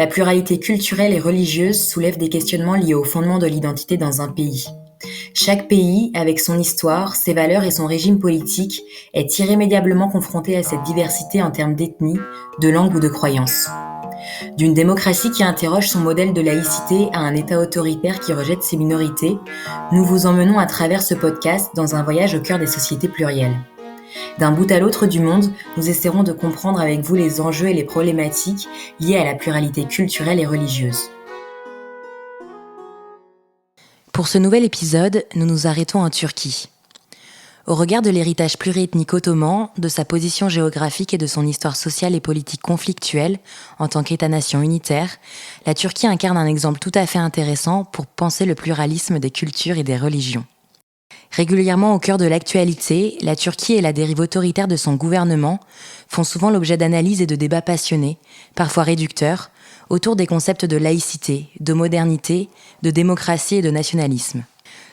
La pluralité culturelle et religieuse soulève des questionnements liés au fondement de l'identité dans un pays. Chaque pays, avec son histoire, ses valeurs et son régime politique, est irrémédiablement confronté à cette diversité en termes d'ethnie, de langue ou de croyance. D'une démocratie qui interroge son modèle de laïcité à un État autoritaire qui rejette ses minorités, nous vous emmenons à travers ce podcast dans un voyage au cœur des sociétés plurielles. D'un bout à l'autre du monde, nous essaierons de comprendre avec vous les enjeux et les problématiques liées à la pluralité culturelle et religieuse. Pour ce nouvel épisode, nous nous arrêtons en Turquie. Au regard de l'héritage pluriethnique ottoman, de sa position géographique et de son histoire sociale et politique conflictuelle, en tant qu'État-nation unitaire, la Turquie incarne un exemple tout à fait intéressant pour penser le pluralisme des cultures et des religions. Régulièrement au cœur de l'actualité, la Turquie et la dérive autoritaire de son gouvernement font souvent l'objet d'analyses et de débats passionnés, parfois réducteurs, autour des concepts de laïcité, de modernité, de démocratie et de nationalisme.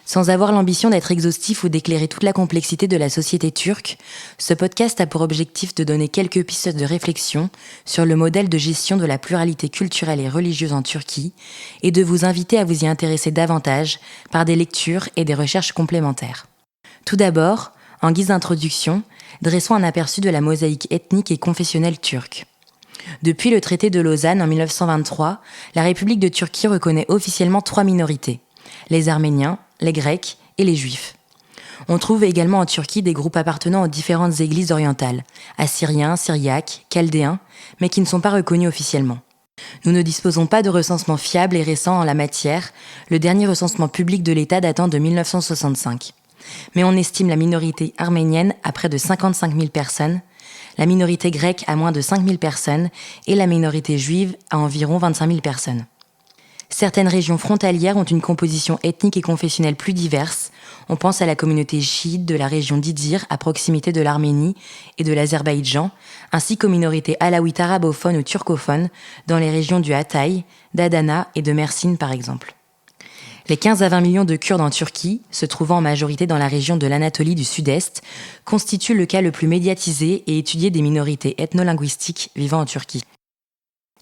Sans avoir l'ambition d'être exhaustif ou d'éclairer toute la complexité de la société turque, ce podcast a pour objectif de donner quelques pistes de réflexion sur le modèle de gestion de la pluralité culturelle et religieuse en Turquie et de vous inviter à vous y intéresser davantage par des lectures et des recherches complémentaires. Tout d'abord, en guise d'introduction, dressons un aperçu de la mosaïque ethnique et confessionnelle turque. Depuis le traité de Lausanne en 1923, la République de Turquie reconnaît officiellement 3 minorités, les Arméniens, les Grecs et les Juifs. On trouve également en Turquie des groupes appartenant aux différentes églises orientales, assyriens, syriaques, chaldéens, mais qui ne sont pas reconnus officiellement. Nous ne disposons pas de recensement fiable et récent en la matière, le dernier recensement public de l'État datant de 1965. Mais on estime la minorité arménienne à près de 55 000 personnes, la minorité grecque à moins de 5 000 personnes et la minorité juive à environ 25 000 personnes. Certaines régions frontalières ont une composition ethnique et confessionnelle plus diverse. On pense à la communauté chiite de la région d'Idir, à proximité de l'Arménie et de l'Azerbaïdjan, ainsi qu'aux minorités alaouites arabophones ou turcophones dans les régions du Hatay, d'Adana et de Mersin par exemple. Les 15 à 20 millions de Kurdes en Turquie, se trouvant en majorité dans la région de l'Anatolie du Sud-Est, constituent le cas le plus médiatisé et étudié des minorités ethno-linguistiques vivant en Turquie.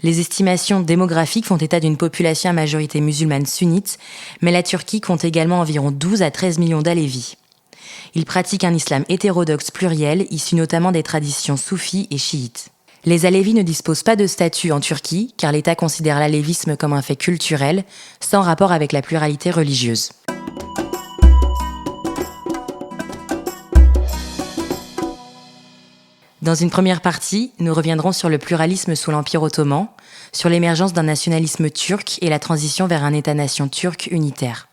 Les estimations démographiques font état d'une population à majorité musulmane sunnite, mais la Turquie compte également environ 12 à 13 millions d'Alévis. Ils pratiquent un islam hétérodoxe pluriel, issu notamment des traditions soufis et chiites. Les Alévis ne disposent pas de statut en Turquie, car l'État considère l'alévisme comme un fait culturel, sans rapport avec la pluralité religieuse. Dans une première partie, nous reviendrons sur le pluralisme sous l'Empire ottoman, sur l'émergence d'un nationalisme turc et la transition vers un État-nation turc unitaire.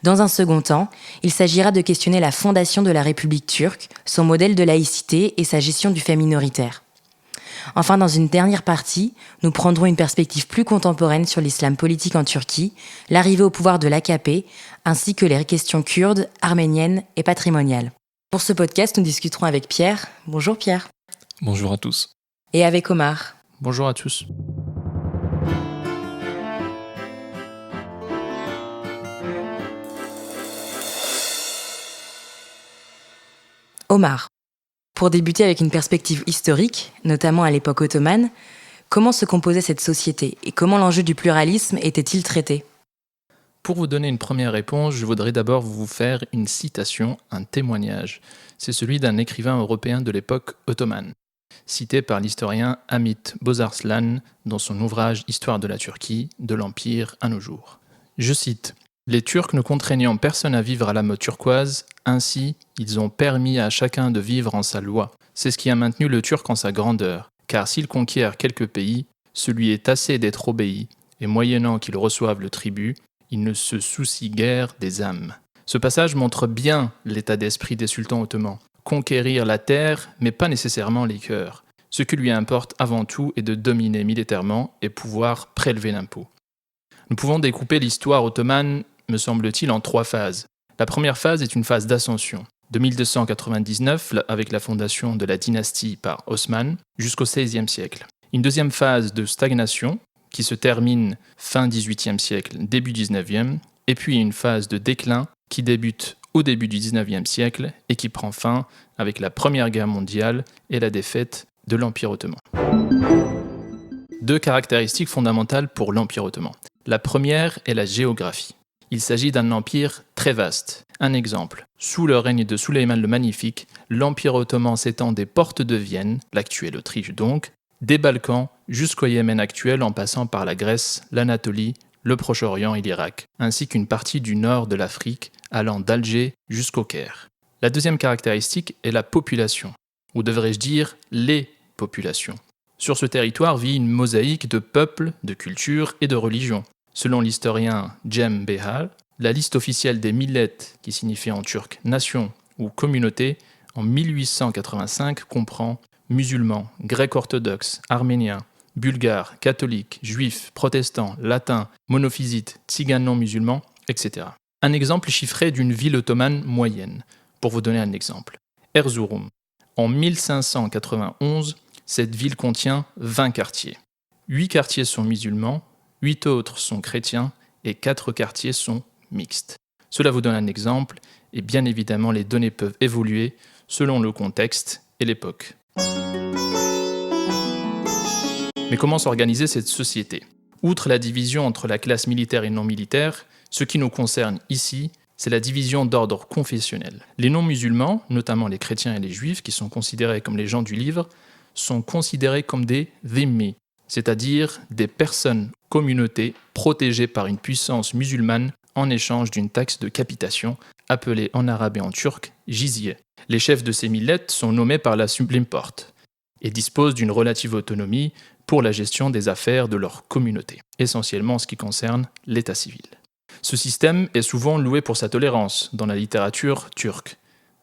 Dans un second temps, il s'agira de questionner la fondation de la République turque, son modèle de laïcité et sa gestion du fait minoritaire. Enfin, dans une dernière partie, nous prendrons une perspective plus contemporaine sur l'islam politique en Turquie, l'arrivée au pouvoir de l'AKP, ainsi que les questions kurdes, arméniennes et patrimoniales. Pour ce podcast, nous discuterons avec Pierre. Bonjour Pierre. Bonjour à tous. Et avec Omar. Bonjour à tous. Omar. Pour débuter avec une perspective historique, notamment à l'époque ottomane, comment se composait cette société et comment l'enjeu du pluralisme était-il traité ? Pour vous donner une première réponse, je voudrais d'abord vous faire une citation, un témoignage. C'est celui d'un écrivain européen de l'époque ottomane, cité par l'historien Hamit Bozarslan dans son ouvrage Histoire de la Turquie, de l'Empire à nos jours. Je cite : « Les Turcs ne contraignant personne à vivre à la mode turquoise, ainsi, ils ont permis à chacun de vivre en sa loi. C'est ce qui a maintenu le Turc en sa grandeur, car s'il conquiert quelques pays, celui est assez d'être obéi, et moyennant qu'il reçoive le tribut, il ne se soucie guère des âmes. » Ce passage montre bien l'état d'esprit des sultans ottomans. Conquérir la terre, mais pas nécessairement les cœurs. Ce qui lui importe avant tout est de dominer militairement et pouvoir prélever l'impôt. Nous pouvons découper l'histoire ottomane, me semble-t-il, en 3 phases. La première phase est une phase d'ascension, de 1299 avec la fondation de la dynastie par Osman jusqu'au XVIe siècle. Une deuxième phase de stagnation, qui se termine fin XVIIIe siècle, début XIXe, et puis une phase de déclin qui débute au début du XIXe siècle et qui prend fin avec la Première Guerre mondiale et la défaite de l'Empire ottoman. Deux caractéristiques fondamentales pour l'Empire ottoman. La première est la géographie. Il s'agit d'un empire très vaste. Un exemple, sous le règne de Suleiman le Magnifique, l'Empire ottoman s'étend des portes de Vienne, l'actuelle Autriche donc, des Balkans jusqu'au Yémen actuel en passant par la Grèce, l'Anatolie, le Proche-Orient et l'Irak, ainsi qu'une partie du nord de l'Afrique allant d'Alger jusqu'au Caire. La deuxième caractéristique est la population, ou devrais-je dire les populations. Sur ce territoire vit une mosaïque de peuples, de cultures et de religions. Selon l'historien Cem Behal, la liste officielle des millets, qui signifie en turc nation ou communauté, en 1885 comprend musulmans, grecs orthodoxes, arméniens, bulgares, catholiques, juifs, protestants, latins, monophysites, tziganes non musulmans, etc. Un exemple chiffré d'une ville ottomane moyenne, pour vous donner un exemple. Erzurum. En 1591, cette ville contient 20 quartiers. 8 quartiers sont musulmans, 8 autres sont chrétiens et 4 quartiers sont mixtes. Cela vous donne un exemple, et bien évidemment les données peuvent évoluer selon le contexte et l'époque. Mais comment s'organisait cette société ? Outre la division entre la classe militaire et non militaire, ce qui nous concerne ici, c'est la division d'ordre confessionnel. Les non-musulmans, notamment les chrétiens et les juifs, qui sont considérés comme les gens du livre, sont considérés comme des dhimmi, c'est-à-dire des personnes, communautés, protégées par une puissance musulmane en échange d'une taxe de capitation, appelée en arabe et en turc jizye. Les chefs de ces millets sont nommés par la Supreme Porte et disposent d'une relative autonomie pour la gestion des affaires de leur communauté, essentiellement en ce qui concerne l'état civil. Ce système est souvent loué pour sa tolérance dans la littérature turque,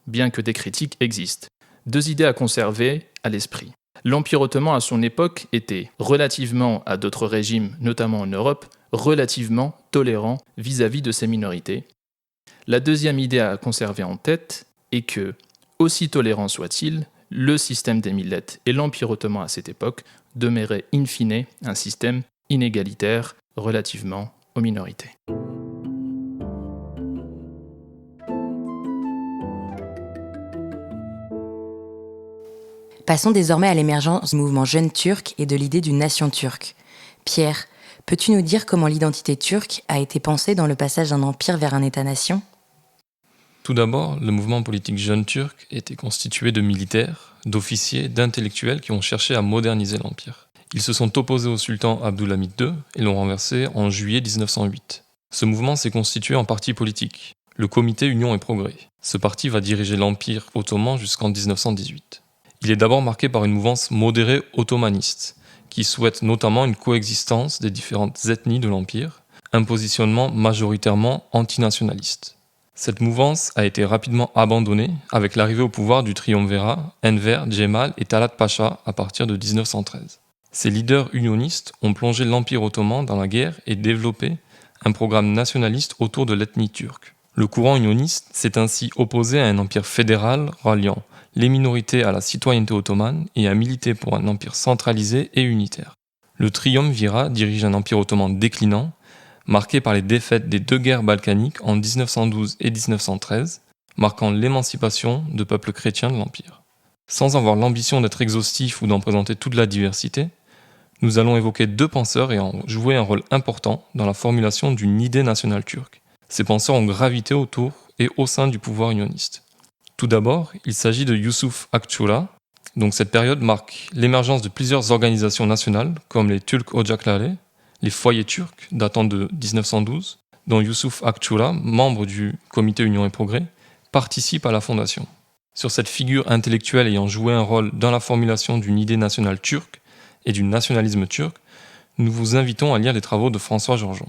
bien que des critiques existent. Deux idées à conserver à l'esprit. L'Empire ottoman à son époque était, relativement à d'autres régimes, notamment en Europe, relativement tolérant vis-à-vis de ses minorités. La deuxième idée à conserver en tête est que, aussi tolérant soit-il, le système des millets et l'Empire ottoman à cette époque demeuraient in fine un système inégalitaire relativement aux minorités. Passons désormais à l'émergence du mouvement jeune turc et de l'idée d'une nation turque. Pierre, peux-tu nous dire comment l'identité turque a été pensée dans le passage d'un empire vers un État-nation ? Tout d'abord, le mouvement politique jeune turc était constitué de militaires, d'officiers, d'intellectuels qui ont cherché à moderniser l'empire. Ils se sont opposés au sultan Abdülhamid II et l'ont renversé en juillet 1908. Ce mouvement s'est constitué en parti politique, le Comité Union et Progrès. Ce parti va diriger l'Empire ottoman jusqu'en 1918. Il est d'abord marqué par une mouvance modérée ottomaniste, qui souhaite notamment une coexistence des différentes ethnies de l'Empire, un positionnement majoritairement antinationaliste. Cette mouvance a été rapidement abandonnée avec l'arrivée au pouvoir du triumvirat Enver, Cemal et Talat Pacha à partir de 1913. Ces leaders unionistes ont plongé l'Empire ottoman dans la guerre et développé un programme nationaliste autour de l'ethnie turque. Le courant unioniste s'est ainsi opposé à un empire fédéral ralliant les minorités à la citoyenneté ottomane et a milité pour un empire centralisé et unitaire. Le triumvirat dirige un empire ottoman déclinant, marqué par les défaites des deux guerres balkaniques en 1912 et 1913, marquant l'émancipation de peuples chrétiens de l'empire. Sans avoir l'ambition d'être exhaustif ou d'en présenter toute la diversité, nous allons évoquer deux penseurs ayant joué un rôle important dans la formulation d'une idée nationale turque. Ces penseurs ont gravité autour et au sein du pouvoir unioniste. Tout d'abord, il s'agit de Yusuf Akçura. Donc cette période marque l'émergence de plusieurs organisations nationales comme les Türk Ocakları, les foyers turcs datant de 1912, dont Yusuf Akçura, membre du Comité Union et Progrès, participe à la fondation. Sur cette figure intellectuelle ayant joué un rôle dans la formulation d'une idée nationale turque et du nationalisme turc, nous vous invitons à lire les travaux de François Georgeon.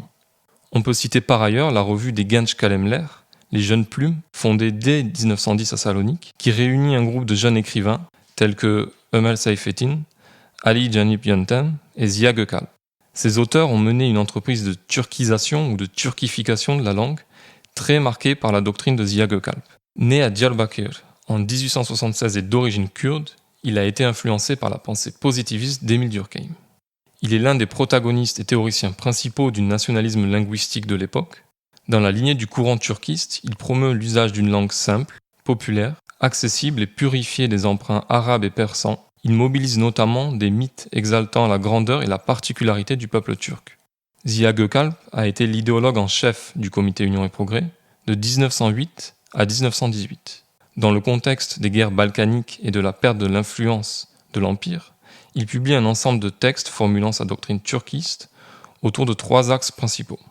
On peut citer par ailleurs la revue des Genç Kalemler, les Jeunes Plumes, fondée dès 1910 à Salonique, qui réunit un groupe de jeunes écrivains tels que Ömer Seyfettin, Ali Canip Yöntem et Ziya Gökalp. Ces auteurs ont mené une entreprise de turquisation ou de turquification de la langue, très marquée par la doctrine de Ziya Gökalp. Né à Diyarbakır en 1876 et d'origine kurde, il a été influencé par la pensée positiviste d'Emile Durkheim. Il est l'un des protagonistes et théoriciens principaux du nationalisme linguistique de l'époque. Dans la lignée du courant turquiste, il promeut l'usage d'une langue simple, populaire, accessible et purifiée des emprunts arabes et persans. Il mobilise notamment des mythes exaltant la grandeur et la particularité du peuple turc. Ziya Gökalp a été l'idéologue en chef du comité Union et Progrès de 1908 à 1918. Dans le contexte des guerres balkaniques et de la perte de l'influence de l'Empire, il publie un ensemble de textes formulant sa doctrine turquiste autour de 3 axes principaux.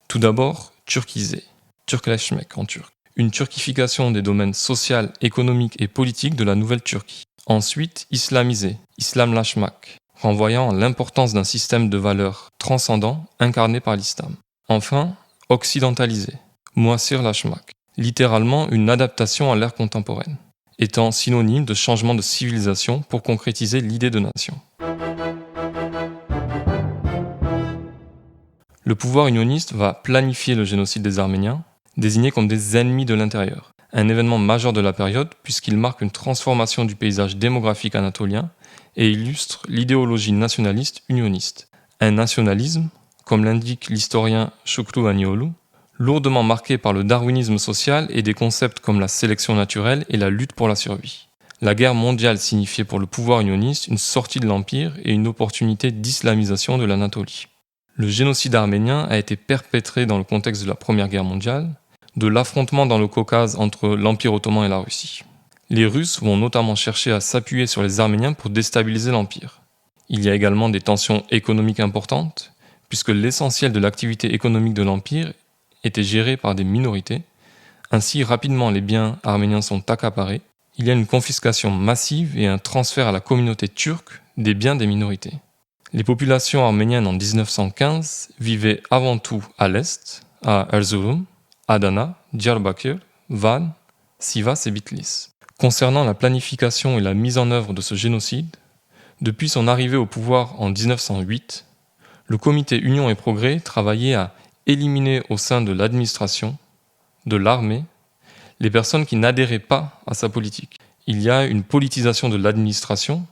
Tout d'abord, turquiser, Türkleşmek en turc, une turquification des domaines social, économique et politique de la nouvelle Turquie. Ensuite, islamiser, İslamlaşmak, renvoyant à l'importance d'un système de valeurs transcendant incarné par l'islam. Enfin, occidentaliser, Muasirlaşmak, littéralement une adaptation à l'ère contemporaine, étant synonyme de changement de civilisation pour concrétiser l'idée de nation. Le pouvoir unioniste va planifier le génocide des Arméniens, désignés comme des ennemis de l'intérieur, un événement majeur de la période puisqu'il marque une transformation du paysage démographique anatolien et illustre l'idéologie nationaliste unioniste. Un nationalisme, comme l'indique l'historien Şükrü Anioğlu, lourdement marqué par le darwinisme social et des concepts comme la sélection naturelle et la lutte pour la survie. La guerre mondiale signifiait pour le pouvoir unioniste une sortie de l'Empire et une opportunité d'islamisation de l'Anatolie. Le génocide arménien a été perpétré dans le contexte de la Première Guerre mondiale, de l'affrontement dans le Caucase entre l'Empire ottoman et la Russie. Les Russes vont notamment chercher à s'appuyer sur les Arméniens pour déstabiliser l'Empire. Il y a également des tensions économiques importantes, puisque l'essentiel de l'activité économique de l'Empire était géré par des minorités. Ainsi, rapidement, les biens arméniens sont accaparés. Il y a une confiscation massive et un transfert à la communauté turque des biens des minorités. Les populations arméniennes en 1915 vivaient avant tout à l'est, à Erzurum, Adana, Diyarbakır, Van, Sivas et Bitlis. Concernant la planification et la mise en œuvre de ce génocide, depuis son arrivée au pouvoir en 1908, le comité Union et Progrès travaillait à éliminer au sein de l'administration, de l'armée, les personnes qui n'adhéraient pas à sa politique. Il y a une politisation de l'administration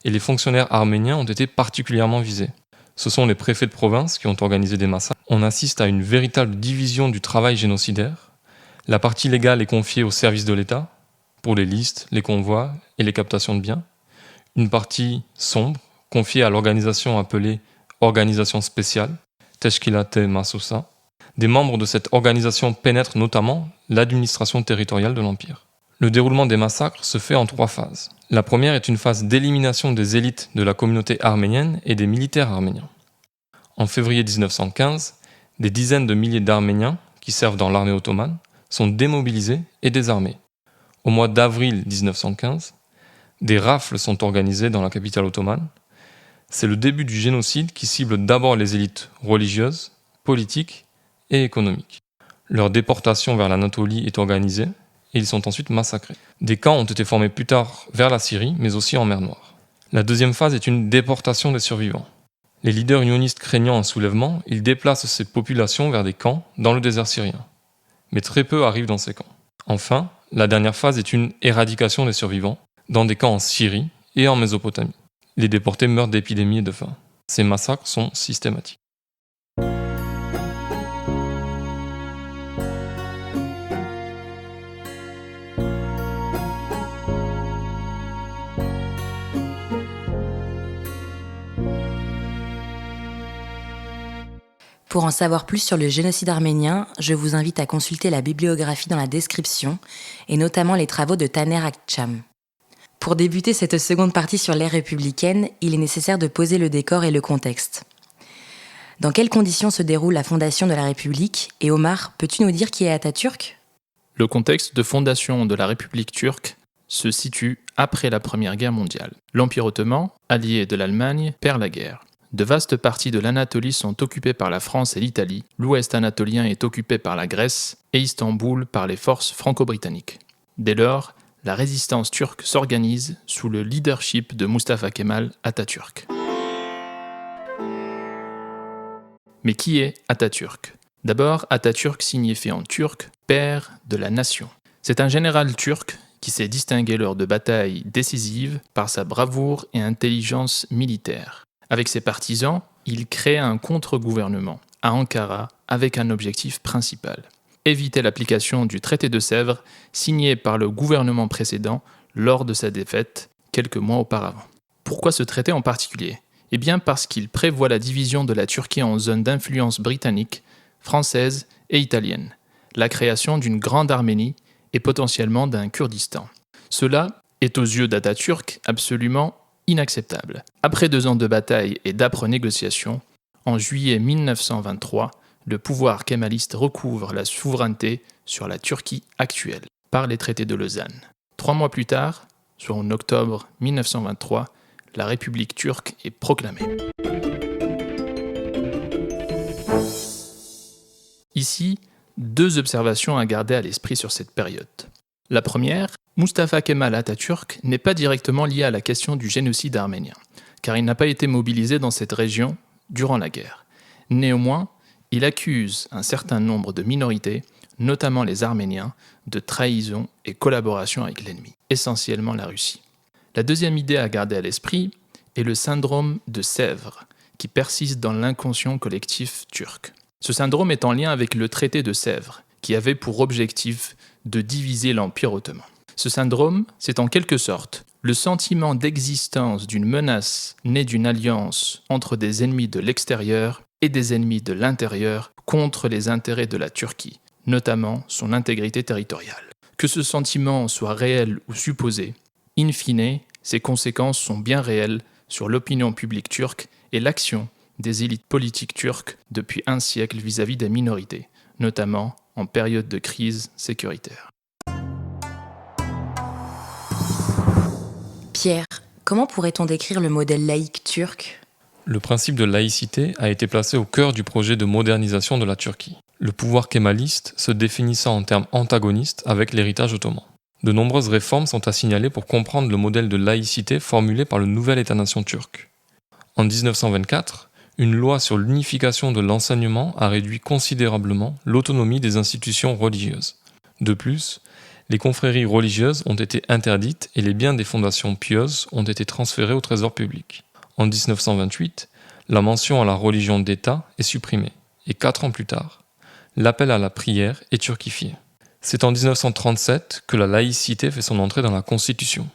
et les fonctionnaires arméniens ont été particulièrement visés. Ce sont les préfets de province qui ont organisé des massacres. On assiste à une véritable division du travail génocidaire. La partie légale est confiée au service de l'État, pour les listes, les convois et les captations de biens. Une partie sombre, confiée à l'organisation appelée Organisation spéciale, Teşkilat-e Mahsusa. Des membres de cette organisation pénètrent notamment l'administration territoriale de l'Empire. Le déroulement des massacres se fait en 3 phases. La première est une phase d'élimination des élites de la communauté arménienne et des militaires arméniens. En février 1915, des dizaines de milliers d'Arméniens qui servent dans l'armée ottomane sont démobilisés et désarmés. Au mois d'avril 1915, des rafles sont organisées dans la capitale ottomane. C'est le début du génocide qui cible d'abord les élites religieuses, politiques et économiques. Leur déportation vers l'Anatolie est organisée et ils sont ensuite massacrés. Des camps ont été formés plus tard vers la Syrie, mais aussi en mer Noire. La deuxième phase est une déportation des survivants. Les leaders unionistes craignant un soulèvement, ils déplacent ces populations vers des camps dans le désert syrien. Mais très peu arrivent dans ces camps. Enfin, la dernière phase est une éradication des survivants dans des camps en Syrie et en Mésopotamie. Les déportés meurent d'épidémies et de faim. Ces massacres sont systématiques. Pour en savoir plus sur le génocide arménien, je vous invite à consulter la bibliographie dans la description, et notamment les travaux de Taner Akçam. Pour débuter cette seconde partie sur l'ère républicaine, il est nécessaire de poser le décor et le contexte. Dans quelles conditions se déroule la fondation de la République ? Et Omar, peux-tu nous dire qui est Atatürk ? Le contexte de fondation de la République turque se situe après la Première Guerre mondiale. L'Empire ottoman, allié de l'Allemagne, perd la guerre. De vastes parties de l'Anatolie sont occupées par la France et l'Italie, l'ouest anatolien est occupé par la Grèce et Istanbul par les forces franco-britanniques. Dès lors, la résistance turque s'organise sous le leadership de Mustafa Kemal Atatürk. Mais qui est Atatürk ? D'abord, Atatürk signifie en turc « père de la nation ». C'est un général turc qui s'est distingué lors de batailles décisives par sa bravoure et intelligence militaire. Avec ses partisans, il crée un contre-gouvernement à Ankara avec un objectif principal : éviter l'application du traité de Sèvres signé par le gouvernement précédent lors de sa défaite, quelques mois auparavant. Pourquoi ce traité en particulier ? Eh bien parce qu'il prévoit la division de la Turquie en zones d'influence britannique, française et italienne, la création d'une grande Arménie et potentiellement d'un Kurdistan. Cela est aux yeux d'Atatürk absolument inacceptable. Après 2 ans de bataille et d'âpres négociations, en juillet 1923, le pouvoir kémaliste recouvre la souveraineté sur la Turquie actuelle par les traités de Lausanne. 3 mois plus tard, soit en octobre 1923, la République turque est proclamée. Ici, 2 observations à garder à l'esprit sur cette période. La première, Mustafa Kemal Atatürk n'est pas directement lié à la question du génocide arménien, car il n'a pas été mobilisé dans cette région durant la guerre. Néanmoins, il accuse un certain nombre de minorités, notamment les Arméniens, de trahison et collaboration avec l'ennemi, essentiellement la Russie. La deuxième idée à garder à l'esprit est le syndrome de Sèvres, qui persiste dans l'inconscient collectif turc. Ce syndrome est en lien avec le traité de Sèvres, qui avait pour objectif de diviser l'Empire ottoman. Ce syndrome, c'est en quelque sorte le sentiment d'existence d'une menace née d'une alliance entre des ennemis de l'extérieur et des ennemis de l'intérieur contre les intérêts de la Turquie, notamment son intégrité territoriale. Que ce sentiment soit réel ou supposé, in fine, ses conséquences sont bien réelles sur l'opinion publique turque et l'action des élites politiques turques depuis un siècle vis-à-vis des minorités, notamment en période de crise sécuritaire. Pierre, comment pourrait-on décrire le modèle laïque turc ? Le principe de laïcité a été placé au cœur du projet de modernisation de la Turquie, le pouvoir kémaliste se définissant en termes antagonistes avec l'héritage ottoman. De nombreuses réformes sont à signaler pour comprendre le modèle de laïcité formulé par le nouvel État-nation turc. En 1924, une loi sur l'unification de l'enseignement a réduit considérablement l'autonomie des institutions religieuses. De plus, les confréries religieuses ont été interdites et les biens des fondations pieuses ont été transférés au trésor public. En 1928, la mention à la religion d'État est supprimée, et 4 ans plus tard, l'appel à la prière est turquifié. C'est en 1937 que la laïcité fait son entrée dans la Constitution.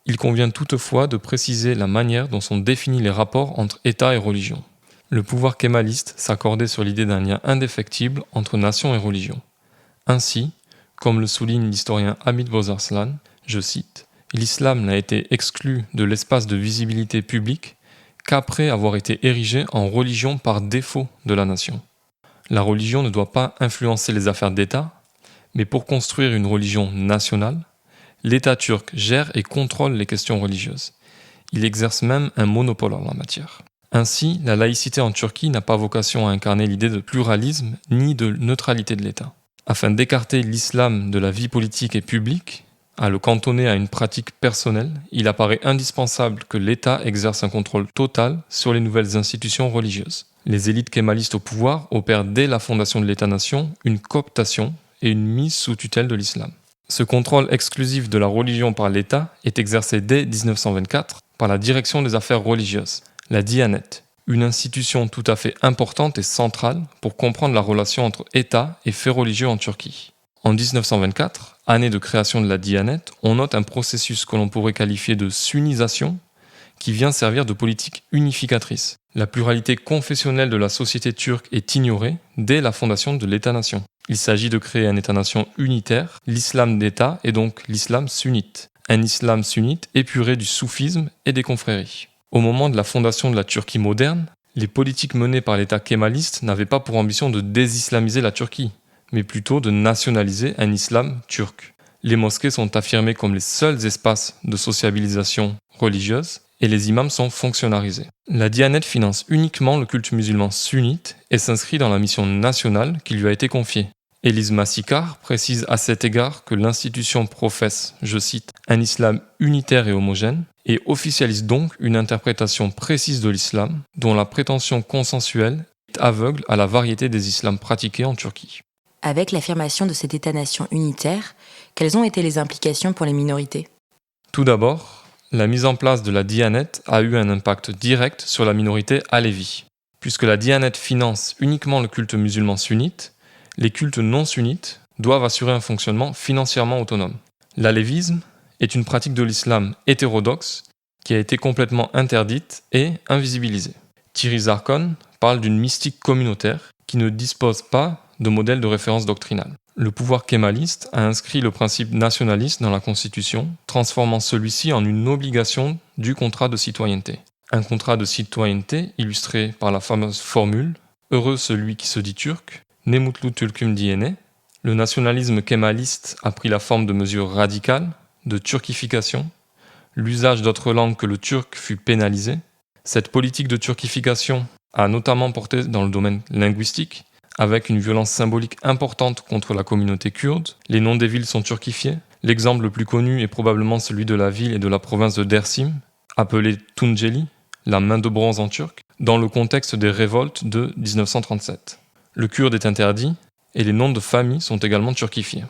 Il convient toutefois de préciser la manière dont sont définis les rapports entre État et religion. Le pouvoir kémaliste s'accordait sur l'idée d'un lien indéfectible entre nation et religion. Ainsi, comme le souligne l'historien Hamid Bozarslan, je cite, « L'islam n'a été exclu de l'espace de visibilité publique qu'après avoir été érigé en religion par défaut de la nation. La religion ne doit pas influencer les affaires d'État, mais pour construire une religion nationale, l'État turc gère et contrôle les questions religieuses. Il exerce même un monopole en la matière. » Ainsi, la laïcité en Turquie n'a pas vocation à incarner l'idée de pluralisme ni de neutralité de l'État. Afin d'écarter l'islam de la vie politique et publique, à le cantonner à une pratique personnelle, il apparaît indispensable que l'État exerce un contrôle total sur les nouvelles institutions religieuses. Les élites kémalistes au pouvoir opèrent dès la fondation de l'État-nation une cooptation et une mise sous tutelle de l'islam. Ce contrôle exclusif de la religion par l'État est exercé dès 1924 par la Direction des affaires religieuses, la Diyanet, une institution tout à fait importante et centrale pour comprendre la relation entre État et faits religieux en Turquie. En 1924, année de création de la Diyanet, on note un processus que l'on pourrait qualifier de sunnisation qui vient servir de politique unificatrice. La pluralité confessionnelle de la société turque est ignorée dès la fondation de l'État-nation. Il s'agit de créer un État-nation unitaire, l'islam d'État est donc l'islam sunnite. Un islam sunnite épuré du soufisme et des confréries. Au moment de la fondation de la Turquie moderne, les politiques menées par l'État kémaliste n'avaient pas pour ambition de désislamiser la Turquie, mais plutôt de nationaliser un islam turc. Les mosquées sont affirmées comme les seuls espaces de sociabilisation religieuse et les imams sont fonctionnalisés. La Diyanet finance uniquement le culte musulman sunnite et s'inscrit dans la mission nationale qui lui a été confiée. Élise Massikar précise à cet égard que l'institution professe, je cite, « un islam unitaire et homogène » et officialise donc une interprétation précise de l'islam dont la prétention consensuelle est aveugle à la variété des islams pratiqués en Turquie. Avec l'affirmation de cet État-nation unitaire, quelles ont été les implications pour les minorités ? Tout d'abord, la mise en place de la Diyanet a eu un impact direct sur la minorité alévi. Puisque la Diyanet finance uniquement le culte musulman sunnite, les cultes non sunnites doivent assurer un fonctionnement financièrement autonome. L'alévisme est une pratique de l'islam hétérodoxe qui a été complètement interdite et invisibilisée. Thierry Zarkon parle d'une mystique communautaire qui ne dispose pas de modèle de référence doctrinale. Le pouvoir kémaliste a inscrit le principe nationaliste dans la Constitution, transformant celui-ci en une obligation du contrat de citoyenneté. Un contrat de citoyenneté illustré par la fameuse formule « Heureux celui qui se dit turc, ne mutlu Türk'üm diyene ». Le nationalisme kémaliste a pris la forme de mesures radicales, de turquification. L'usage d'autres langues que le turc fut pénalisé. Cette politique de turquification a notamment porté dans le domaine linguistique, avec une violence symbolique importante contre la communauté kurde. Les noms des villes sont turquifiés. L'exemple le plus connu est probablement celui de la ville et de la province de Dersim, appelée Tunceli, la main de bronze en turc, dans le contexte des révoltes de 1937. Le kurde est interdit et les noms de famille sont également turquifiés.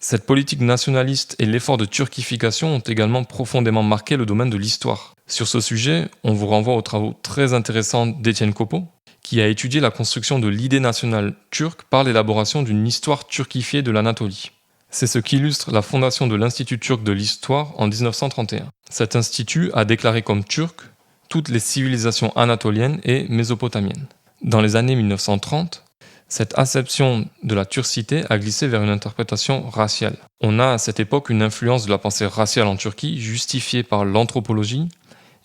Cette politique nationaliste et l'effort de turquification ont également profondément marqué le domaine de l'histoire. Sur ce sujet, on vous renvoie aux travaux très intéressants d'Étienne Copeau, qui a étudié la construction de l'idée nationale turque par l'élaboration d'une histoire turquifiée de l'Anatolie. C'est ce qui illustre la fondation de l'Institut turc de l'histoire en 1931. Cet institut a déclaré comme turc toutes les civilisations anatoliennes et mésopotamiennes. Dans les années 1930, cette acception de la turcité a glissé vers une interprétation raciale. On a à cette époque une influence de la pensée raciale en Turquie justifiée par l'anthropologie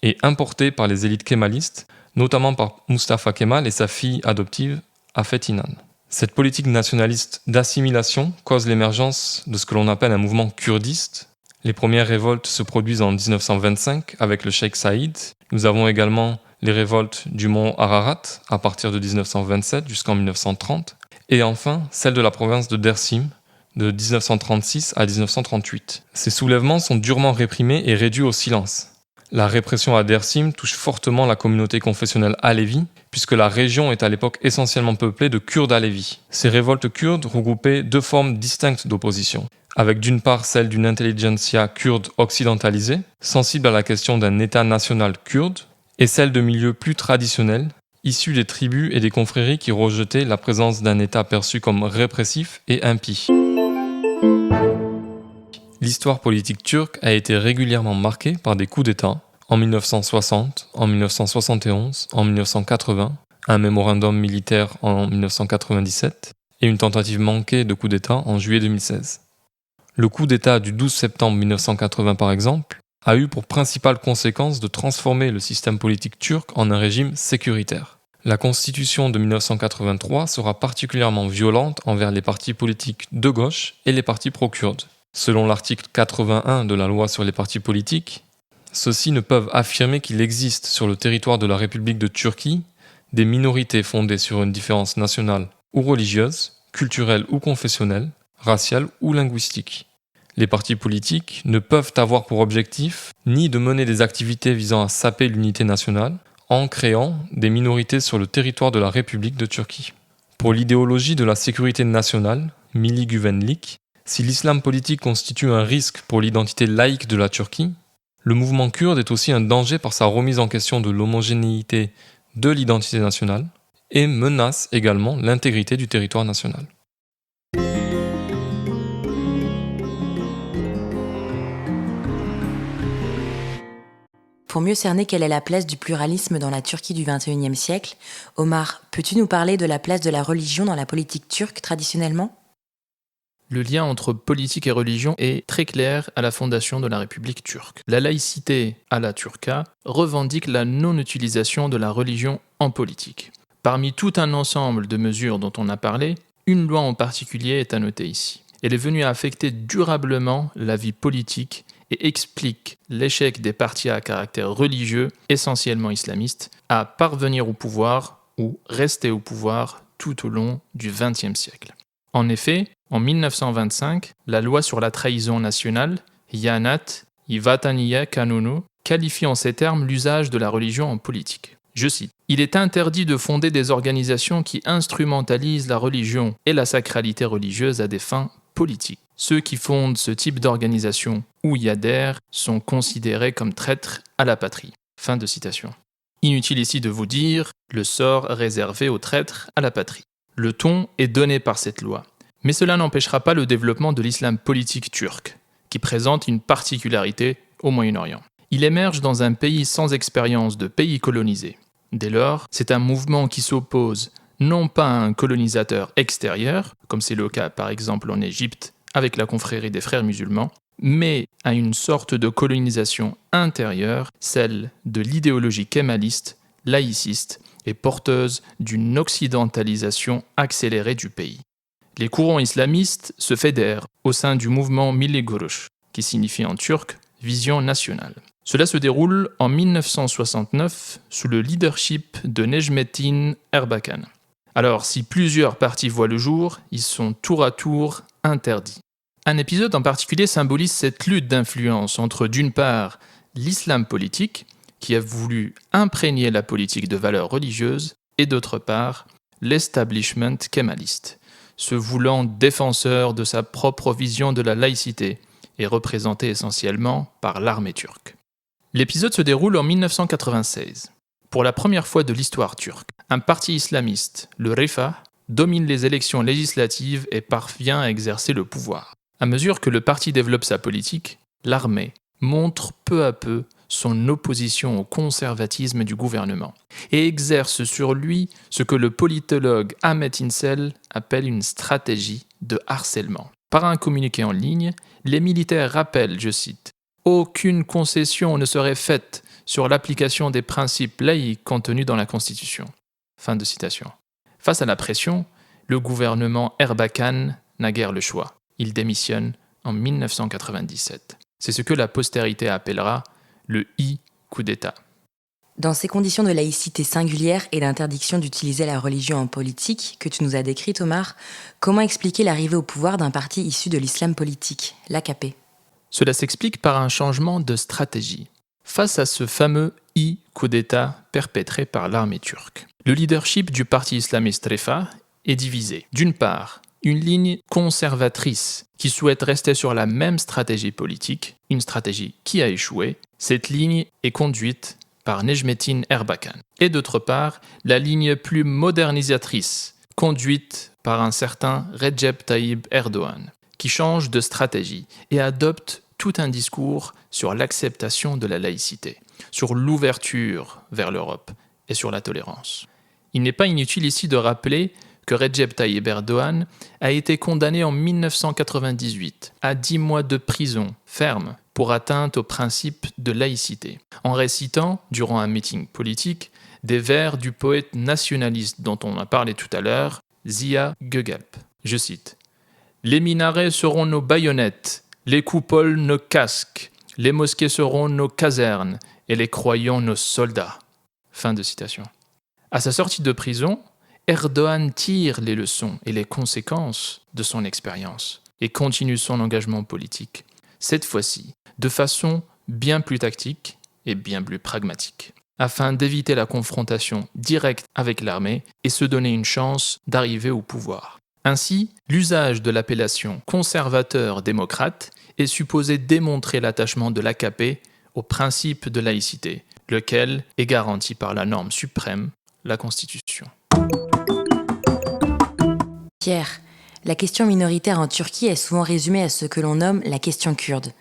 et importée par les élites kémalistes, notamment par Mustafa Kemal et sa fille adoptive Afet İnan. Cette politique nationaliste d'assimilation cause l'émergence de ce que l'on appelle un mouvement kurdiste. Les premières révoltes se produisent en 1925 avec le Cheikh Saïd. Nous avons également les révoltes du mont Ararat à partir de 1927 jusqu'en 1930, et enfin celle de la province de Dersim de 1936 à 1938. Ces soulèvements sont durement réprimés et réduits au silence. La répression à Dersim touche fortement la communauté confessionnelle alévi, puisque la région est à l'époque essentiellement peuplée de Kurdes alévis. Ces révoltes kurdes regroupaient deux formes distinctes d'opposition, avec d'une part celle d'une intelligentsia kurde occidentalisée, sensible à la question d'un État national kurde, et celle de milieux plus traditionnels, issus des tribus et des confréries qui rejetaient la présence d'un État perçu comme répressif et impie. L'histoire politique turque a été régulièrement marquée par des coups d'État, en 1960, en 1971, en 1980, un mémorandum militaire en 1997 et une tentative manquée de coup d'État en juillet 2016. Le coup d'État du 12 septembre 1980 par exemple, a eu pour principale conséquence de transformer le système politique turc en un régime sécuritaire. La constitution de 1983 sera particulièrement violente envers les partis politiques de gauche et les partis pro-kurdes. Selon l'article 81 de la loi sur les partis politiques, ceux-ci ne peuvent affirmer qu'il existe sur le territoire de la République de Turquie des minorités fondées sur une différence nationale ou religieuse, culturelle ou confessionnelle, raciale ou linguistique. Les partis politiques ne peuvent avoir pour objectif ni de mener des activités visant à saper l'unité nationale en créant des minorités sur le territoire de la République de Turquie. Pour l'idéologie de la sécurité nationale, Milli Güvenlik, si l'islam politique constitue un risque pour l'identité laïque de la Turquie, le mouvement kurde est aussi un danger par sa remise en question de l'homogénéité de l'identité nationale et menace également l'intégrité du territoire national. Pour mieux cerner quelle est la place du pluralisme dans la Turquie du XXIe siècle, Omar, peux-tu nous parler de la place de la religion dans la politique turque traditionnellement ? Le lien entre politique et religion est très clair à la fondation de la République turque. La laïcité à la turca revendique la non-utilisation de la religion en politique. Parmi tout un ensemble de mesures dont on a parlé, une loi en particulier est à noter ici. Elle est venue affecter durablement la vie politique et explique l'échec des partis à caractère religieux, essentiellement islamistes, à parvenir au pouvoir ou rester au pouvoir tout au long du XXe siècle. En effet, en 1925, la loi sur la trahison nationale, Yanat Ivataniye Kanunu, qualifie en ces termes l'usage de la religion en politique. Je cite, « Il est interdit de fonder des organisations qui instrumentalisent la religion et la sacralité religieuse à des fins politiques. Ceux qui fondent ce type d'organisation ou y adhèrent sont considérés comme traîtres à la patrie. » Fin de citation. Inutile ici de vous dire le sort réservé aux traîtres à la patrie. Le ton est donné par cette loi. Mais cela n'empêchera pas le développement de l'islam politique turc, qui qui présente une particularité au Moyen-Orient. Il émerge dans un pays sans expérience de pays colonisé. Dès lors, c'est un mouvement qui s'oppose non pas à un colonisateur extérieur, comme c'est le cas par exemple en Égypte avec la confrérie des frères musulmans, mais à une sorte de colonisation intérieure, celle de l'idéologie kémaliste, laïciste et porteuse d'une occidentalisation accélérée du pays. Les courants islamistes se fédèrent au sein du mouvement Milli Görüş, qui signifie en turc « vision nationale ». Cela se déroule en 1969 sous le leadership de Necmettin Erbakan. Alors, si plusieurs partis voient le jour, ils sont tour à tour interdits. Un épisode en particulier symbolise cette lutte d'influence entre, d'une part, l'islam politique, qui a voulu imprégner la politique de valeurs religieuses, et d'autre part, l'establishment kémaliste, se voulant défenseur de sa propre vision de la laïcité et représenté essentiellement par l'armée turque. L'épisode se déroule en 1996. Pour la première fois de l'histoire turque, un parti islamiste, le Refah, domine les élections législatives et parvient à exercer le pouvoir. À mesure que le parti développe sa politique, l'armée montre peu à peu son opposition au conservatisme du gouvernement et exerce sur lui ce que le politologue Ahmet İncel appelle une stratégie de harcèlement. Par un communiqué en ligne, les militaires rappellent, je cite, « Aucune concession ne serait faite sur l'application des principes laïques contenus dans la Constitution. » Fin de citation. Face à la pression, le gouvernement Erbakan n'a guère le choix. Il démissionne en 1997. C'est ce que la postérité appellera le coup d'État. Dans ces conditions de laïcité singulière et d'interdiction d'utiliser la religion en politique que tu nous as décrites, Omar, comment expliquer l'arrivée au pouvoir d'un parti issu de l'islam politique, l'AKP ? Cela s'explique par un changement de stratégie. Face à ce fameux coup d'État perpétré par l'armée turque, le leadership du parti islamiste Refah est divisé. D'une part, une ligne conservatrice qui souhaite rester sur la même stratégie politique, une stratégie qui a échoué. Cette ligne est conduite par Necmettin Erbakan. Et d'autre part, la ligne plus modernisatrice, conduite par un certain Recep Tayyip Erdoğan, qui change de stratégie et adopte tout un discours sur l'acceptation de la laïcité, sur l'ouverture vers l'Europe et sur la tolérance. Il n'est pas inutile ici de rappeler que Recep Tayyip Erdoğan a été condamné en 1998 à 10 mois de prison ferme pour atteinte au principe de laïcité, en récitant, durant un meeting politique, des vers du poète nationaliste dont on a parlé tout à l'heure, Ziya Gökalp. Je cite « Les minarets seront nos baïonnettes, les coupoles nos casques, les mosquées seront nos casernes et les croyants nos soldats. » Fin de citation. À sa sortie de prison, Erdoğan tire les leçons et les conséquences de son expérience et continue son engagement politique, cette fois-ci de façon bien plus tactique et bien plus pragmatique, afin d'éviter la confrontation directe avec l'armée et se donner une chance d'arriver au pouvoir. Ainsi, l'usage de l'appellation conservateur-démocrate est supposé démontrer l'attachement de l'AKP au principe de laïcité, lequel est garanti par la norme suprême, la Constitution. Pierre, la question minoritaire en Turquie est souvent résumée à ce que l'on nomme la question kurde.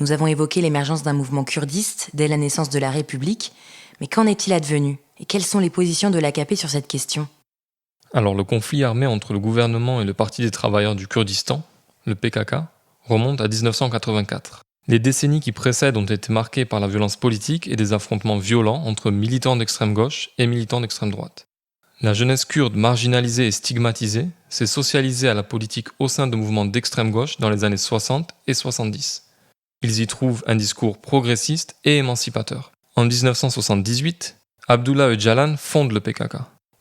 Nous avons évoqué l'émergence d'un mouvement kurdiste dès la naissance de la République, mais qu'en est-il advenu et quelles sont les positions de l'AKP sur cette question ? Alors le conflit armé entre le gouvernement et le Parti des travailleurs du Kurdistan, le PKK, remonte à 1984. Les décennies qui précèdent ont été marquées par la violence politique et des affrontements violents entre militants d'extrême gauche et militants d'extrême droite. La jeunesse kurde marginalisée et stigmatisée s'est socialisée à la politique au sein de mouvements d'extrême gauche dans les années 60 et 70. Ils y trouvent un discours progressiste et émancipateur. En 1978, Abdullah Öcalan fonde le PKK.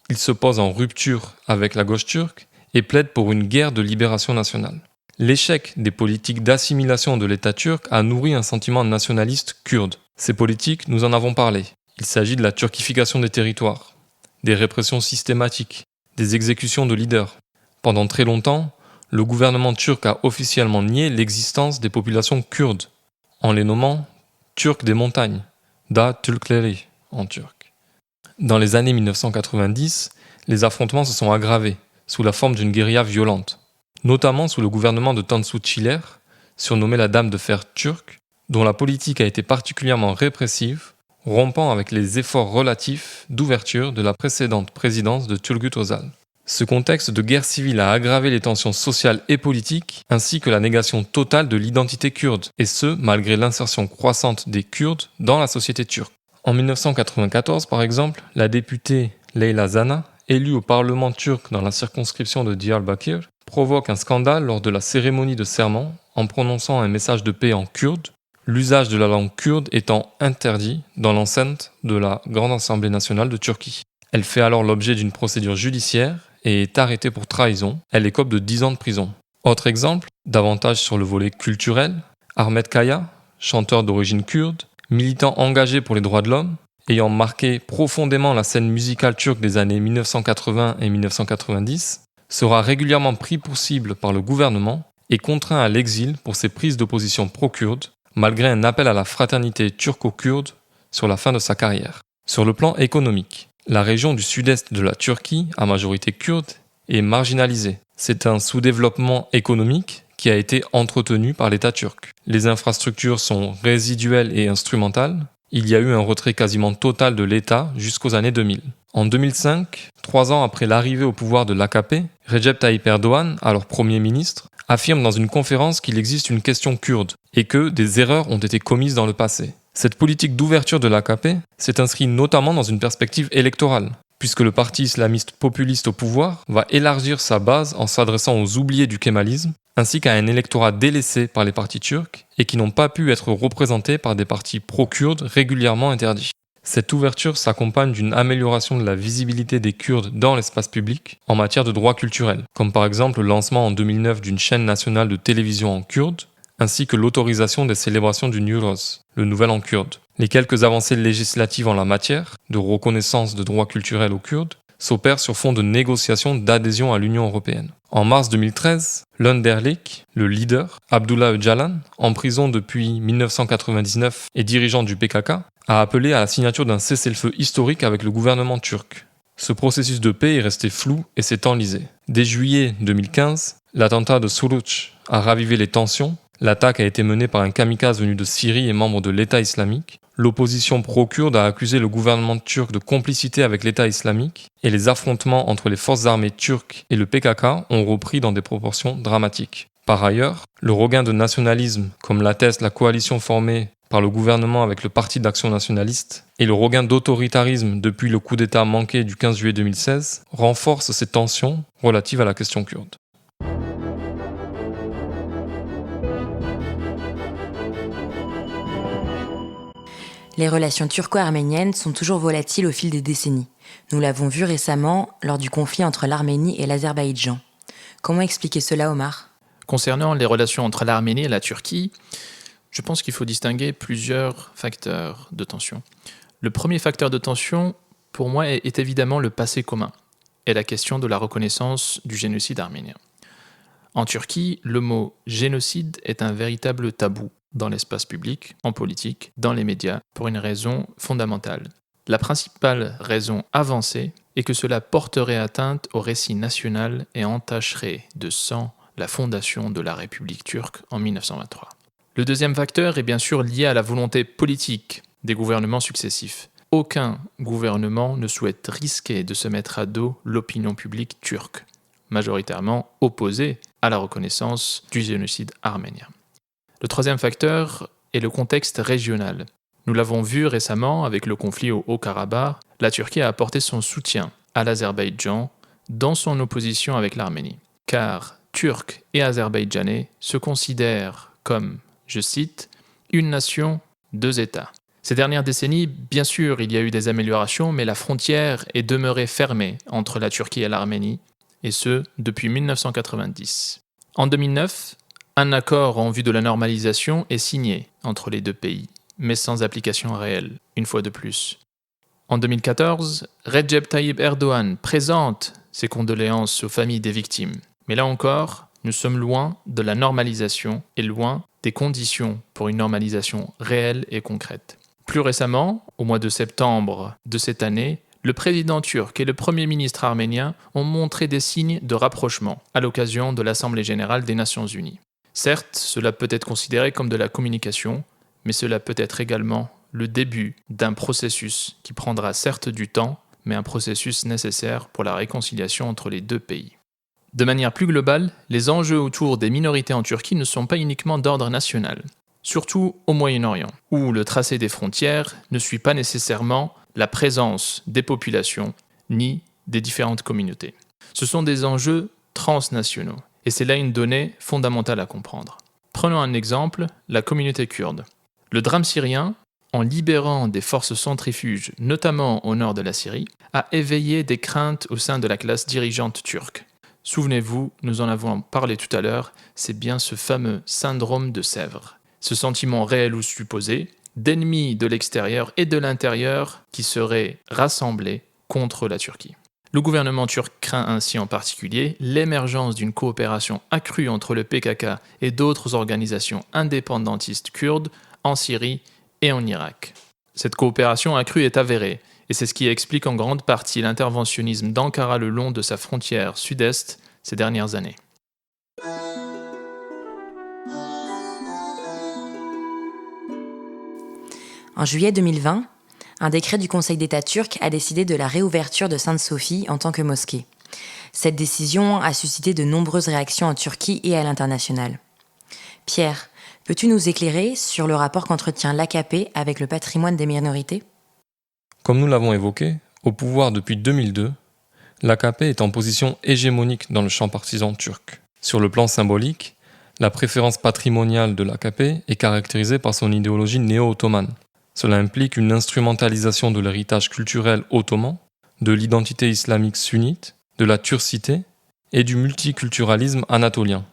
Il se pose en rupture avec la gauche turque et plaide pour une guerre de libération nationale. L'échec des politiques d'assimilation de l'État turc a nourri un sentiment nationaliste kurde. Ces politiques, nous en avons parlé. Il s'agit de la turquification des territoires, des répressions systématiques, des exécutions de leaders. Pendant très longtemps, le gouvernement turc a officiellement nié l'existence des populations kurdes, en les nommant Turcs des montagnes, Da Türkleri en turc. Dans les années 1990, les affrontements se sont aggravés, sous la forme d'une guérilla violente. Notamment sous le gouvernement de Tansu Çiller, surnommée la Dame de fer turque, dont la politique a été particulièrement répressive, rompant avec les efforts relatifs d'ouverture de la précédente présidence de Turgut Özal. Ce contexte de guerre civile a aggravé les tensions sociales et politiques, ainsi que la négation totale de l'identité kurde, et ce, malgré l'insertion croissante des Kurdes dans la société turque. En 1994, par exemple, la députée Leyla Zana, élue au Parlement turc dans la circonscription de Diyarbakır, provoque un scandale lors de la cérémonie de serment en prononçant un message de paix en kurde, l'usage de la langue kurde étant interdit dans l'enceinte de la Grande Assemblée nationale de Turquie. Elle fait alors l'objet d'une procédure judiciaire et est arrêtée pour trahison. Elle écope de 10 ans de prison. Autre exemple, davantage sur le volet culturel, Ahmet Kaya, chanteur d'origine kurde, militant engagé pour les droits de l'homme, ayant marqué profondément la scène musicale turque des années 1980 et 1990, sera régulièrement pris pour cible par le gouvernement et contraint à l'exil pour ses prises d'opposition pro-kurde, malgré un appel à la fraternité turco-kurde sur la fin de sa carrière. Sur le plan économique, la région du sud-est de la Turquie, à majorité kurde, est marginalisée. C'est un sous-développement économique qui a été entretenu par l'État turc. Les infrastructures sont résiduelles et instrumentales. Il y a eu un retrait quasiment total de l'État jusqu'aux années 2000. En 2005, 3 ans après l'arrivée au pouvoir de l'AKP, Recep Tayyip Erdoğan, alors Premier ministre, affirme dans une conférence qu'il existe une question kurde et que des erreurs ont été commises dans le passé. Cette politique d'ouverture de l'AKP s'est inscrite notamment dans une perspective électorale, puisque le parti islamiste populiste au pouvoir va élargir sa base en s'adressant aux oubliés du kémalisme, ainsi qu'à un électorat délaissé par les partis turcs et qui n'ont pas pu être représentés par des partis pro-kurdes régulièrement interdits. Cette ouverture s'accompagne d'une amélioration de la visibilité des Kurdes dans l'espace public en matière de droits culturels, comme par exemple le lancement en 2009 d'une chaîne nationale de télévision en kurde, ainsi que l'autorisation des célébrations du Newroz, le Nouvel An kurde. Les quelques avancées législatives en la matière, de reconnaissance de droits culturels aux Kurdes, s'opèrent sur fond de négociations d'adhésion à l'Union européenne. En mars 2013, l'Önderlik, le leader, Abdullah Öcalan, en prison depuis 1999 et dirigeant du PKK, a appelé à la signature d'un cessez-le-feu historique avec le gouvernement turc. Ce processus de paix est resté flou et s'est enlisé. Dès juillet 2015, l'attentat de Suruç a ravivé les tensions. L'attaque a été menée par un kamikaze venu de Syrie et membre de l'État islamique. L'opposition pro-kurde a accusé le gouvernement turc de complicité avec l'État islamique et les affrontements entre les forces armées turques et le PKK ont repris dans des proportions dramatiques. Par ailleurs, le regain de nationalisme, comme l'atteste la coalition formée par le gouvernement avec le Parti d'action nationaliste, et le regain d'autoritarisme depuis le coup d'État manqué du 15 juillet 2016, renforcent ces tensions relatives à la question kurde. Les relations turco-arméniennes sont toujours volatiles au fil des décennies. Nous l'avons vu récemment lors du conflit entre l'Arménie et l'Azerbaïdjan. Comment expliquer cela, Omar ? Concernant les relations entre l'Arménie et la Turquie, je pense qu'il faut distinguer plusieurs facteurs de tension. Le premier facteur de tension, pour moi, est évidemment le passé commun et la question de la reconnaissance du génocide arménien. En Turquie, le mot génocide est un véritable tabou dans l'espace public, en politique, dans les médias, pour une raison fondamentale. La principale raison avancée est que cela porterait atteinte au récit national et entacherait de sang la fondation de la République turque en 1923. Le deuxième facteur est bien sûr lié à la volonté politique des gouvernements successifs. Aucun gouvernement ne souhaite risquer de se mettre à dos l'opinion publique turque, majoritairement opposée à la reconnaissance du génocide arménien. Le troisième facteur est le contexte régional. Nous l'avons vu récemment avec le conflit au Haut-Karabakh, la Turquie a apporté son soutien à l'Azerbaïdjan dans son opposition avec l'Arménie. Car Turcs et Azerbaïdjanais se considèrent comme, je cite, une nation, deux États. Ces dernières décennies, bien sûr, il y a eu des améliorations, mais la frontière est demeurée fermée entre la Turquie et l'Arménie, et ce, depuis 1990. En 2009, un accord en vue de la normalisation est signé entre les deux pays, mais sans application réelle, une fois de plus. En 2014, Recep Tayyip Erdoğan présente ses condoléances aux familles des victimes. Mais là encore, nous sommes loin de la normalisation et loin des conditions pour une normalisation réelle et concrète. Plus récemment, au mois de septembre de cette année, le président turc et le premier ministre arménien ont montré des signes de rapprochement à l'occasion de l'Assemblée générale des Nations unies. Certes, cela peut être considéré comme de la communication, mais cela peut être également le début d'un processus qui prendra certes du temps, mais un processus nécessaire pour la réconciliation entre les deux pays. De manière plus globale, les enjeux autour des minorités en Turquie ne sont pas uniquement d'ordre national, surtout au Moyen-Orient, où le tracé des frontières ne suit pas nécessairement la présence des populations ni des différentes communautés. Ce sont des enjeux transnationaux, et c'est là une donnée fondamentale à comprendre. Prenons un exemple, la communauté kurde. Le drame syrien, en libérant des forces centrifuges, notamment au nord de la Syrie, a éveillé des craintes au sein de la classe dirigeante turque. Souvenez-vous, nous en avons parlé tout à l'heure, c'est bien ce fameux syndrome de Sèvres. Ce sentiment réel ou supposé d'ennemis de l'extérieur et de l'intérieur qui seraient rassemblés contre la Turquie. Le gouvernement turc craint ainsi en particulier l'émergence d'une coopération accrue entre le PKK et d'autres organisations indépendantistes kurdes en Syrie et en Irak. Cette coopération accrue est avérée, et c'est ce qui explique en grande partie l'interventionnisme d'Ankara le long de sa frontière sud-est ces dernières années. En juillet 2020, un décret du Conseil d'État turc a décidé de la réouverture de Sainte-Sophie en tant que mosquée. Cette décision a suscité de nombreuses réactions en Turquie et à l'international. Pierre, peux-tu nous éclairer sur le rapport qu'entretient l'AKP avec le patrimoine des minorités ? Comme nous l'avons évoqué, au pouvoir depuis 2002, l'AKP est en position hégémonique dans le champ partisan turc. Sur le plan symbolique, la préférence patrimoniale de l'AKP est caractérisée par son idéologie néo-ottomane. Cela implique une instrumentalisation de l'héritage culturel ottoman, de l'identité islamique sunnite, de la turcité et du multiculturalisme anatolien.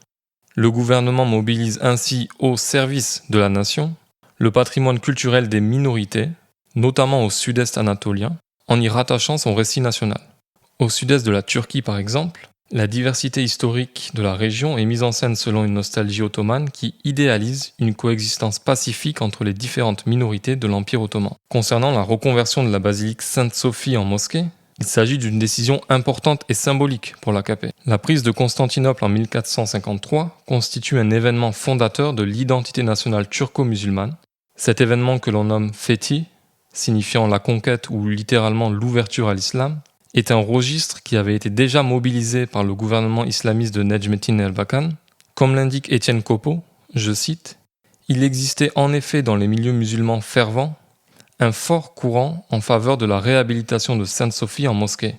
Le gouvernement mobilise ainsi au service de la nation le patrimoine culturel des minorités, notamment au sud-est anatolien, en y rattachant son récit national. Au sud-est de la Turquie par exemple, la diversité historique de la région est mise en scène selon une nostalgie ottomane qui idéalise une coexistence pacifique entre les différentes minorités de l'Empire ottoman. Concernant la reconversion de la basilique Sainte-Sophie en mosquée, il s'agit d'une décision importante et symbolique pour l'AKP. La prise de Constantinople en 1453 constitue un événement fondateur de l'identité nationale turco-musulmane. Cet événement que l'on nomme Fethi, signifiant la conquête ou littéralement l'ouverture à l'islam, est un registre qui avait été déjà mobilisé par le gouvernement islamiste de Necmettin Erbakan. Comme l'indique Étienne Copeau, je cite, « Il existait en effet dans les milieux musulmans fervents un fort courant en faveur de la réhabilitation de Sainte-Sophie en mosquée.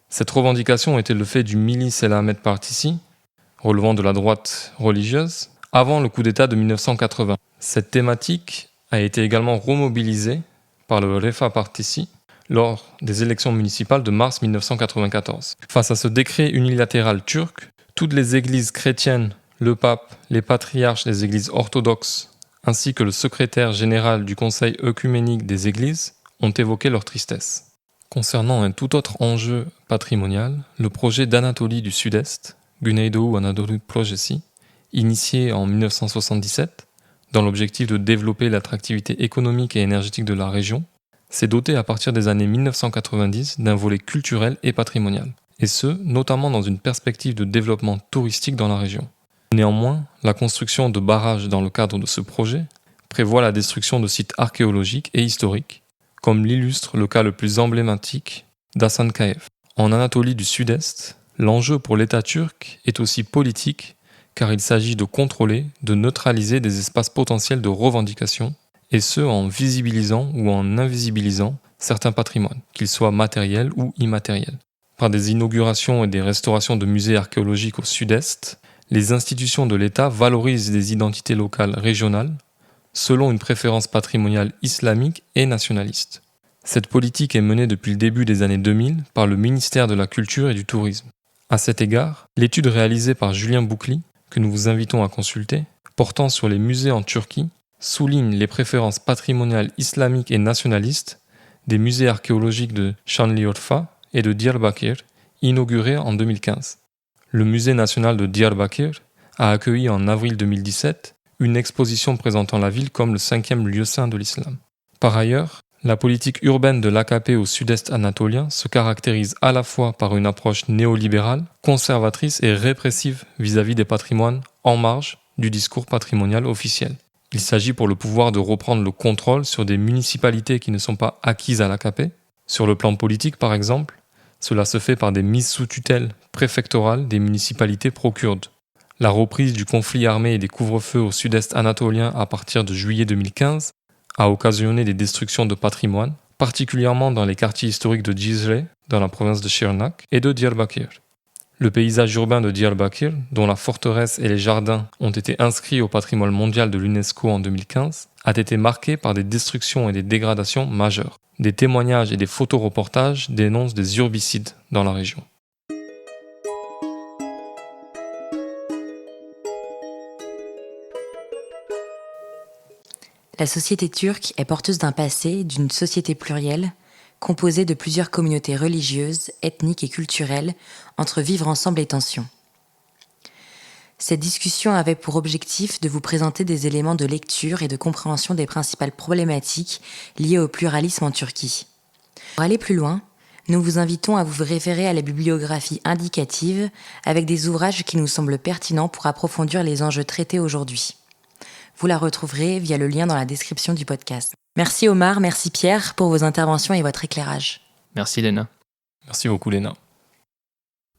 Cette revendication était le fait du Milli Selamet Partisi, relevant de la droite religieuse, avant le coup d'État de 1980. Cette thématique a été également remobilisée par le Refah Partisi, lors des élections municipales de mars 1994. Face à ce décret unilatéral turc, toutes les églises chrétiennes, le pape, les patriarches des églises orthodoxes, ainsi que le secrétaire général du Conseil œcuménique des églises, ont évoqué leur tristesse. Concernant un tout autre enjeu patrimonial, le projet d'Anatolie du Sud-Est, Güneydoğu Anadolu Projesi, initié en 1977, dans l'objectif de développer l'attractivité économique et énergétique de la région, s'est doté à partir des années 1990 d'un volet culturel et patrimonial, et ce, notamment dans une perspective de développement touristique dans la région. Néanmoins, la construction de barrages dans le cadre de ce projet prévoit la destruction de sites archéologiques et historiques, comme l'illustre le cas le plus emblématique d'Hasankeyf. En Anatolie du Sud-Est, l'enjeu pour l'État turc est aussi politique, car il s'agit de contrôler, de neutraliser des espaces potentiels de revendication, et ce en visibilisant ou en invisibilisant certains patrimoines, qu'ils soient matériels ou immatériels. Par des inaugurations et des restaurations de musées archéologiques au sud-est, les institutions de l'État valorisent des identités locales régionales selon une préférence patrimoniale islamique et nationaliste. Cette politique est menée depuis le début des années 2000 par le ministère de la Culture et du Tourisme. À cet égard, l'étude réalisée par Julien Boucli, que nous vous invitons à consulter, portant sur les musées en Turquie, souligne les préférences patrimoniales islamiques et nationalistes des musées archéologiques de Şanlıurfa et de Diyarbakır, inaugurés en 2015. Le musée national de Diyarbakır a accueilli en avril 2017 une exposition présentant la ville comme le 5e lieu saint de l'islam. Par ailleurs, la politique urbaine de l'AKP au sud-est anatolien se caractérise à la fois par une approche néolibérale, conservatrice et répressive vis-à-vis des patrimoines en marge du discours patrimonial officiel. Il s'agit pour le pouvoir de reprendre le contrôle sur des municipalités qui ne sont pas acquises à l'AKP. Sur le plan politique, par exemple, cela se fait par des mises sous tutelle préfectorale des municipalités pro-kurdes. La reprise du conflit armé et des couvre-feux au sud-est anatolien à partir de juillet 2015 a occasionné des destructions de patrimoine, particulièrement dans les quartiers historiques de Cizre, dans la province de Şırnak, et de Diyarbakır. Le paysage urbain de Diyarbakır, dont la forteresse et les jardins ont été inscrits au patrimoine mondial de l'UNESCO en 2015, a été marqué par des destructions et des dégradations majeures. Des témoignages et des photoreportages dénoncent des urbicides dans la région. La société turque est porteuse d'un passé, d'une société plurielle, composée de plusieurs communautés religieuses, ethniques et culturelles, entre vivre ensemble et tension. Cette discussion avait pour objectif de vous présenter des éléments de lecture et de compréhension des principales problématiques liées au pluralisme en Turquie. Pour aller plus loin, nous vous invitons à vous référer à la bibliographie indicative avec des ouvrages qui nous semblent pertinents pour approfondir les enjeux traités aujourd'hui. Vous la retrouverez via le lien dans la description du podcast. Merci Omar, merci Pierre pour vos interventions et votre éclairage. Merci Léna. Merci beaucoup Léna.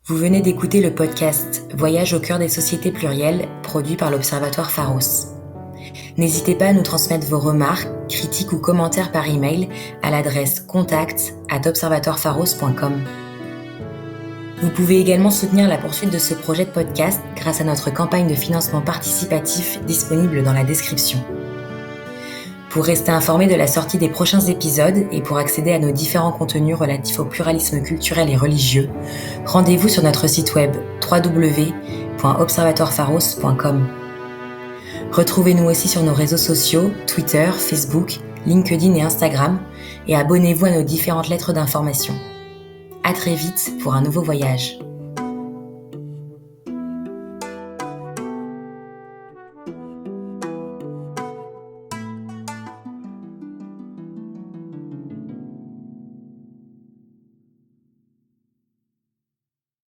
Vous venez d'écouter le podcast Voyage au cœur des sociétés plurielles, produit par l'Observatoire Pharos. N'hésitez pas à nous transmettre vos remarques, critiques ou commentaires par email à l'adresse contact@observatoirepharos.com. Vous pouvez également soutenir la poursuite de ce projet de podcast grâce à notre campagne de financement participatif disponible dans la description. Pour rester informé de la sortie des prochains épisodes et pour accéder à nos différents contenus relatifs au pluralisme culturel et religieux, rendez-vous sur notre site web www.observatoirepharos.com. Retrouvez-nous aussi sur nos réseaux sociaux, Twitter, Facebook, LinkedIn et Instagram, et abonnez-vous à nos différentes lettres d'information. À très vite pour un nouveau voyage.